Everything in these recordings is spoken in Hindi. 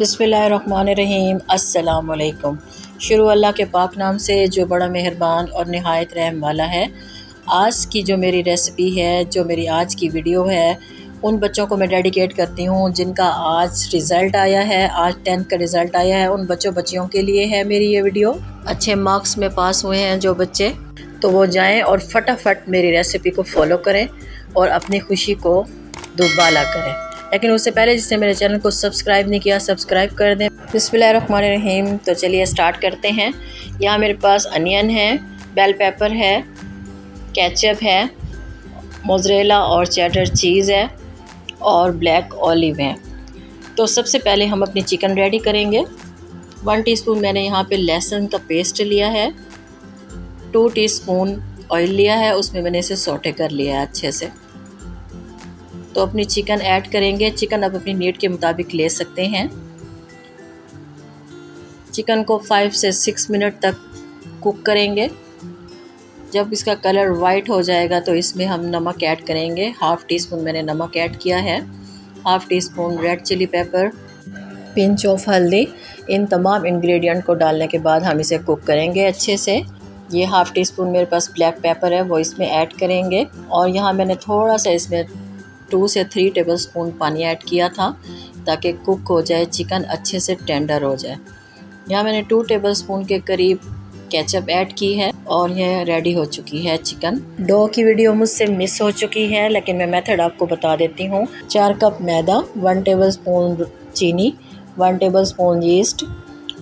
बिस्मिल्लाहिर्रहमानिर्रहीम। अस्सलाम वालेकुम। शुरू अल्लाह के पाक नाम से जो बड़ा मेहरबान और नहायत रहम वाला है। आज की जो मेरी रेसिपी है, जो मेरी आज की वीडियो है, उन बच्चों को मैं डेडिकेट करती हूँ जिनका आज रिज़ल्ट आया है, आज 10th का रिज़ल्ट आया है। उन बच्चियों के लिए है मेरी ये वीडियो। अच्छे मार्क्स में पास हुए हैं जो बच्चे, तो वो जाएं और फटाफट मेरी रेसिपी को फॉलो करें और अपनी खुशी को दुबाला करें। लेकिन उससे पहले जिसने मेरे चैनल को सब्सक्राइब नहीं किया, सब्सक्राइब कर दें। बिस्मिल्लाहिर्रहमानिर्रहीम। तो चलिए स्टार्ट करते हैं। यहाँ मेरे पास अनियन है, बेल पेपर है, केचप है, मोज़रेला और चेडर चीज़ है और ब्लैक ऑलिव है। तो सबसे पहले हम अपनी चिकन रेडी करेंगे। 1 टीस्पून मैंने यहाँ पे लहसुन का पेस्ट लिया है, 2 टीस्पून ऑयल लिया है, उसमें मैंने इसे सौटे कर लिया है अच्छे से। तो अपनी चिकन ऐड करेंगे। चिकन आप अपनी नीड के मुताबिक ले सकते हैं। चिकन को 5 से 6 मिनट तक कुक करेंगे। जब इसका कलर वाइट हो जाएगा तो इसमें हम नमक ऐड करेंगे। 1/2 टीस्पून मैंने नमक ऐड किया है, 1/2 teaspoon red chilli pepper, pinch of हल्दी। इन तमाम इंग्रेडिएंट को डालने के बाद हम इसे कुक करेंगे अच्छे से। ये 1/2 टीस्पून मेरे पास ब्लैक पेपर है, वो इसमें ऐड करेंगे। और यहाँ मैंने थोड़ा सा इसमें 2 से 3 टेबलस्पून पानी ऐड किया था ताकि कुक हो जाए, चिकन अच्छे से टेंडर हो जाए। यहाँ मैंने 2 टेबलस्पून के करीब केचप ऐड की है और यह रेडी हो चुकी है चिकन। डो की वीडियो मुझसे मिस हो चुकी है, लेकिन मैं मेथड आपको बता देती हूँ। 4 कप मैदा, 1 टेबलस्पून चीनी, 1 टेबलस्पून यीस्ट,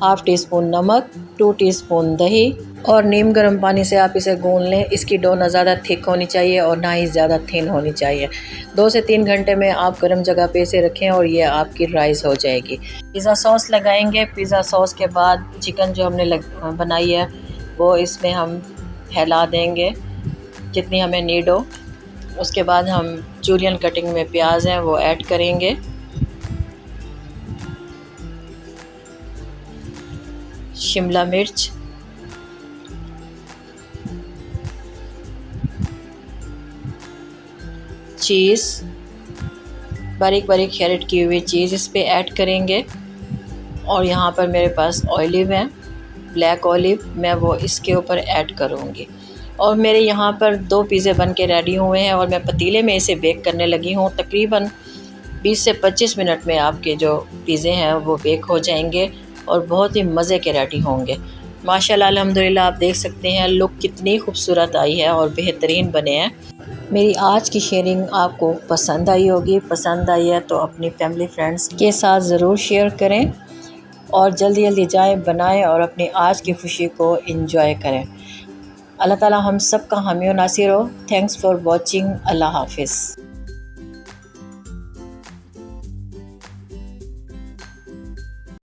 1/2 टीस्पून नमक, 2 टीस्पून दही और नीम गर्म पानी से आप इसे गूंद लें। इसकी डो ना ज़्यादा थिक होनी चाहिए और ना ही ज़्यादा थिन होनी चाहिए। 2 से 3 घंटे में आप गर्म जगह पे इसे रखें और ये आपकी राइस हो जाएगी। पिज़्ज़ा सॉस लगाएंगे। पिज़्ज़ा सॉस के बाद चिकन जो हमने बनाई है वो इसमें हम फैला देंगे जितनी हमें नीड हो। उसके बाद हम जूलियन कटिंग में प्याज हैं वो ऐड करेंगे। शिमला मिर्च, चीज़, बारीक बारीक कैरेट की हुई चीज़ इस पे ऐड करेंगे। और यहाँ पर मेरे पास ऑलिव है, ब्लैक ऑलिव, मैं वो इसके ऊपर ऐड करूँगी। और मेरे यहाँ पर 2 पिज़्ज़े बन के रेडी हुए हैं और मैं पतीले में इसे बेक करने लगी हूँ। तकरीबन 20 से 25 मिनट में आपके जो पिज़्ज़े हैं वो बेक हो जाएंगे और बहुत ही मज़े के रेडी होंगे। माशाल्लाह अल्हम्दुलिल्लाह, आप देख सकते हैं लुक कितनी खूबसूरत आई है और बेहतरीन बने हैं। मेरी आज की शेयरिंग आपको पसंद आई होगी। पसंद आई है तो अपनी फैमिली फ्रेंड्स के साथ ज़रूर शेयर करें और जल्दी जल्दी जाएं, बनाएं और अपनी आज की खुशी को एंजॉय करें। अल्लाह ताला हम सब का हामी और नासिर हो। Thanks for watching. अल्लाह हाफिज़।